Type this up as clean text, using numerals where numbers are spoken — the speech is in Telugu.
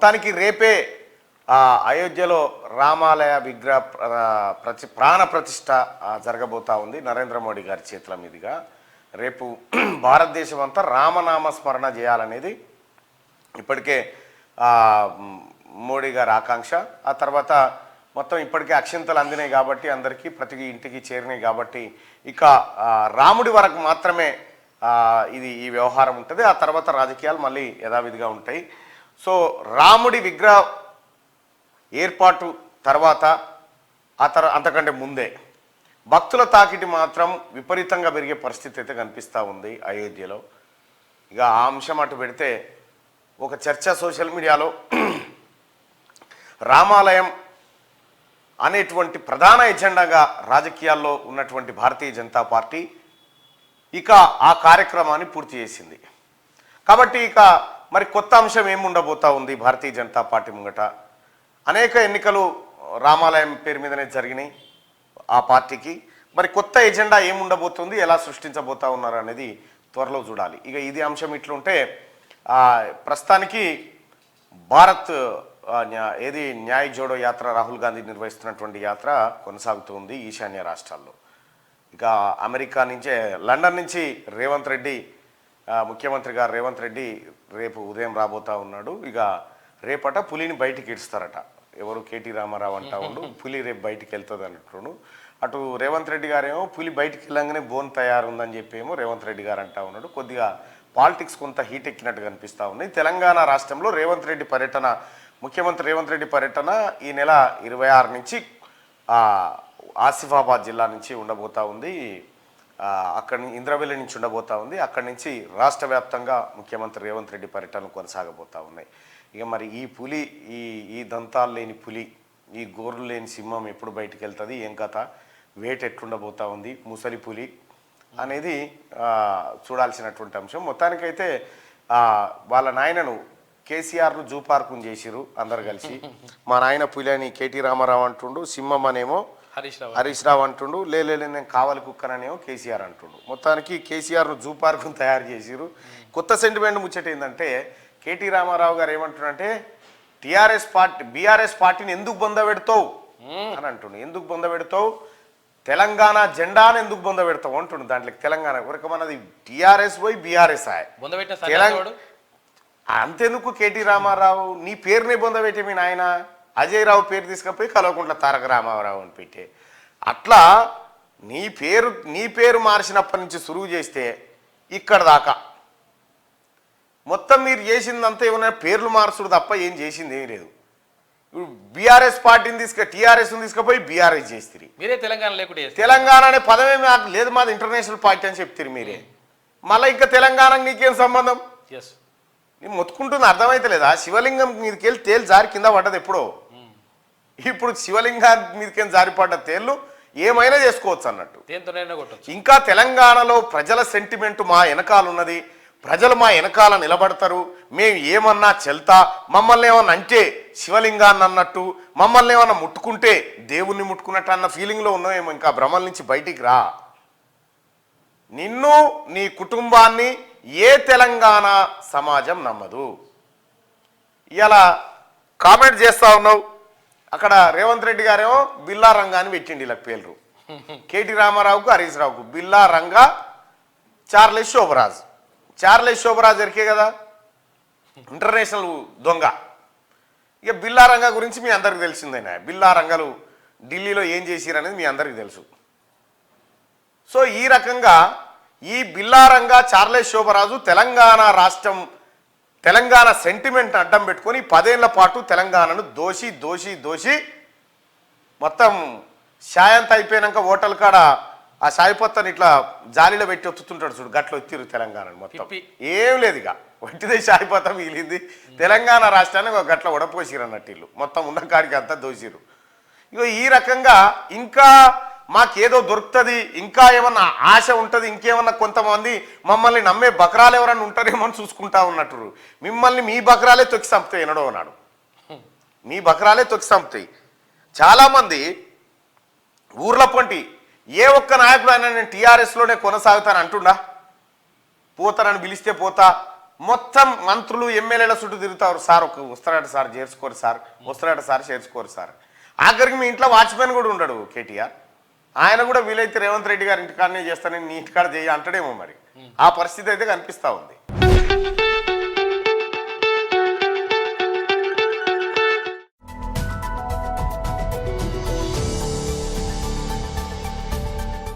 మొత్తానికి రేపే అయోధ్యలో రామాలయ విగ్రహ ప్రాణ ప్రతిష్ఠ జరగబోతా ఉంది నరేంద్ర మోడీ గారి చేతుల మీదుగా. రేపు భారతదేశం అంతా రామనామ స్మరణ చేయాలనేది ఇప్పటికే మోడీ గారి ఆకాంక్ష. ఆ తర్వాత మొత్తం ఇప్పటికే అక్షింతలు అందినాయి కాబట్టి అందరికీ ప్రతి ఇంటికి చేరినాయి కాబట్టి ఇక రాముడి వరకు మాత్రమే ఈ వ్యవహారం ఉంటుంది. ఆ తర్వాత రాజకీయాలు మళ్ళీ యథావిధిగా ఉంటాయి. సో రాముడి విగ్రహ ఏర్పాటు తర్వాత అంతకంటే ముందే భక్తుల తాకిటి మాత్రం విపరీతంగా పెరిగే పరిస్థితి అయితే కనిపిస్తూ ఉంది అయోధ్యలో. ఇక ఆ అంశం అటు పెడితే ఒక చర్చ సోషల్ మీడియాలో రామాలయం అనేటువంటి ప్రధాన ఎజెండాగా రాజకీయాల్లో ఉన్నటువంటి భారతీయ జనతా పార్టీ ఇక ఆ కార్యక్రమాన్ని పూర్తి చేసింది. కాబట్టి ఇక మరి కొత్త అంశం ఏముండబోతా ఉంది భారతీయ జనతా పార్టీ ముంగట? అనేక ఎన్నికలు రామాలయం పేరు మీదనే జరిగినాయి ఆ పార్టీకి. మరి కొత్త ఎజెండా ఏముండబోతుంది, ఎలా సృష్టించబోతా ఉన్నారు అనేది త్వరలో చూడాలి. ఇక ఇది అంశం ఇట్లుంటే ప్రస్తుతానికి భారత్ న్యాయ్ జోడో యాత్ర రాహుల్ గాంధీ నిర్వహిస్తున్నటువంటి యాత్ర కొనసాగుతుంది ఈశాన్య రాష్ట్రాల్లో. ఇక అమెరికా నుంచే లండన్ నుంచి రేవంత్ రెడ్డి ముఖ్యమంత్రి గారు రేవంత్ రెడ్డి రేపు ఉదయం రాబోతా ఉన్నాడు. ఇక రేపట పులిని బయటికి ఇడుస్తారట. ఎవరు కేటీ రామారావు అంటా ఉండు పులి రేపు బయటికి వెళ్తుంది అన్నట్టు. అటు రేవంత్ రెడ్డి గారేమో పులి బయటికి వెళ్ళంగానే బోన్ తయారుందని చెప్పేమో రేవంత్ రెడ్డి గారు అంటా ఉన్నాడు. కొద్దిగా పాలిటిక్స్ కొంత హీట్ ఎక్కినట్టు కనిపిస్తూ ఉన్నాయి. తెలంగాణ రాష్ట్రంలో రేవంత్ రెడ్డి పర్యటన, ముఖ్యమంత్రి రేవంత్ రెడ్డి పర్యటన ఈ నెల 26 నుంచి ఆసిఫాబాద్ జిల్లా నుంచి ఉండబోతా ఉంది. అక్కడి ఇంద్రవెల్లి నుంచి ఉండబోతా ఉంది. అక్కడి నుంచి రాష్ట్ర వ్యాప్తంగా ముఖ్యమంత్రి రేవంత్ రెడ్డి పర్యటనలు కొనసాగబోతా ఉన్నాయి. ఇక మరి ఈ పులి ఈ దంతాలు లేని పులి, ఈ గోర్లు లేని సింహం ఎప్పుడు బయటికి వెళ్తుంది, ఏం కథ, వేట ఎట్లుండబోతా ఉంది, ముసలి పులి అనేది చూడాల్సినటువంటి అంశం. మొత్తానికైతే వాళ్ళ నాయనను కేసీఆర్ను జూ పార్కుని చేసిరు అందరు కలిసి. మా నాయన పులి అని కేటీ రామారావు అంటుండు, సింహం అనేమో హరీష్ రావు అంటుండు, లేదు నేను కావాలి కుక్కననేమో కేసీఆర్ అంటుండు. మొత్తానికి కేసీఆర్ను జూ పార్కును తయారు చేసిరు. కొత్త సెంటిమెంట్ ముచ్చట ఏంటంటే కేటీ రామారావు గారు ఏమంటుండంటే బీఆర్ఎస్ పార్టీని ఎందుకు బొందబెడతావు అని అంటుండు. ఎందుకు బొందబెడతావు, తెలంగాణ జెండాను ఎందుకు బొందబెడతావు అంటుండు. దాంట్లో తెలంగాణ వరకు మనది టీఆర్ఎస్ పోయి బీఆర్ఎస్ అంతెందుకు కేటీ రామారావు నీ పేరునే బొందబెట్టే మీ నాయన అజయ్ రావు పేరు తీసుకపోయి కల్వకుంట్ల తారక రామారావు అని పెట్టే. అట్లా నీ పేరు మార్చినప్పటి నుంచి సురువు చేస్తే ఇక్కడ దాకా మొత్తం మీరు చేసిందంతా ఏమన్నా పేర్లు మార్చుడు తప్ప ఏం చేసింది ఏం లేదు. ఇప్పుడు బీఆర్ఎస్ పార్టీని టీఆర్ఎస్ని తీసుకుపోయి బీఆర్ఎస్ చేస్తారు. మీరే తెలంగాణ లేకుండా తెలంగాణ అనే పదమే మాకు లేదు, మాది ఇంటర్నేషనల్ పార్టీ అని చెప్తారు మీరే. మళ్ళీ ఇంకా తెలంగాణకు నీకేం సంబంధం? నేను మొత్తుకుంటుంది అర్థమైతే లేదా? శివలింగం మీదకెళ్ళి తేలు జారి కింద పడ్డది ఎప్పుడో. ఇప్పుడు శివలింగం మీదకెళ్ళి జారిపడ్డ తేళ్ళు ఏమైనా చేసుకోవచ్చు అన్నట్టు. ఇంకా తెలంగాణలో ప్రజల సెంటిమెంట్ మా వెనకాలన్నది, ప్రజలు మా వెనకాల నిలబడతారు, మేము ఏమన్నా చెల్తా, మమ్మల్ని ఏమన్నా అంటే శివలింగాన్ని అన్నట్టు, మమ్మల్ని ఏమన్నా ముట్టుకుంటే దేవుణ్ణి ముట్టుకున్నట్టు అన్న ఫీలింగ్లో ఉన్నామేమో. ఇంకా భ్రమల నుంచి బయటికి రా. నిన్ను నీ కుటుంబాన్ని ఏ తెలంగాణ సమాజం నమ్మదు. ఇలా కామెంట్ చేస్తూ ఉన్నావు. అక్కడ రేవంత్ రెడ్డి గారేమో బిల్లా రంగా అని పెట్టిండి ఇలా పేర్లు. కేటీ రామారావుకు హరీష్ రావుకు బిల్లా రంగా, చార్లెస్ శోభరాజ్ ఎరికే కదా ఇంటర్నేషనల్ దొంగ. ఇక బిల్లా రంగా గురించి మీ అందరికి తెలిసిందేనా? బిల్లా రంగలు ఢిల్లీలో ఏం చేసిరనేది మీ అందరికి తెలుసు. సో ఈ రకంగా ఈ బిల్లా రంగా, చార్లెస్ శోభరాజు తెలంగాణ సెంటిమెంట్ అడ్డం పెట్టుకొని 10 ఏళ్ల పాటు తెలంగాణను దోషి మొత్తం షాయంత అయిపోయినాక హోటల్ కాడ ఆ సాయిపత్తని ఇట్లా జాలీలో పెట్టి ఒత్తుతుంటాడు చూడు, గట్ల ఒత్తిరు తెలంగాణను మొత్తం. ఏం లేదు ఇక వట్టిదే సాయిపత్త మిగిలింది. తెలంగాణ రాష్ట్రాన్ని ఒక గట్ల ఉడపోసిరు అన్నట్టు ఇల్లు మొత్తం ఉన్న కాడికి అంతా దోసిరు. ఇక ఈ రకంగా ఇంకా మాకేదో దొరుకుతుంది, ఇంకా ఏమన్నా ఆశ ఉంటుంది, ఇంకేమన్నా కొంతమంది మమ్మల్ని నమ్మే బకరాలు ఎవరన్నా ఉంటారేమో అని చూసుకుంటా ఉన్నట్టు. మిమ్మల్ని మీ బకరాలే తొక్కి చంపుతాయి ఎన్నడో అన్నాడు. మీ బకరాలే తొక్కి చంపుతాయి. చాలామంది ఊర్ల పొంటి ఏ ఒక్క నాయకుడు అయినా నేను టీఆర్ఎస్లోనే కొనసాగుతాను అంటుండా? పోతానని పిలిస్తే పోతా, మొత్తం మంత్రులు ఎమ్మెల్యేల చుట్టూ తిరుగుతారు, సార్ ఒక వస్తారట సార్ చేర్చుకోరు సార్, వస్తారట సార్ చేర్చుకోరు సార్. ఆఖరికి మీ ఇంట్లో వాచ్మెన్ కూడా ఉండడు కేటీఆర్. ఆయన కూడా వీలైతే రేవంత్ రెడ్డి గారి ఇంటికాడనే చేస్తానని నీ ఇంటికాడ చేయ అంటాడేమో మరి. ఆ పరిస్థితి అయితే కనిపిస్తూ ఉంది.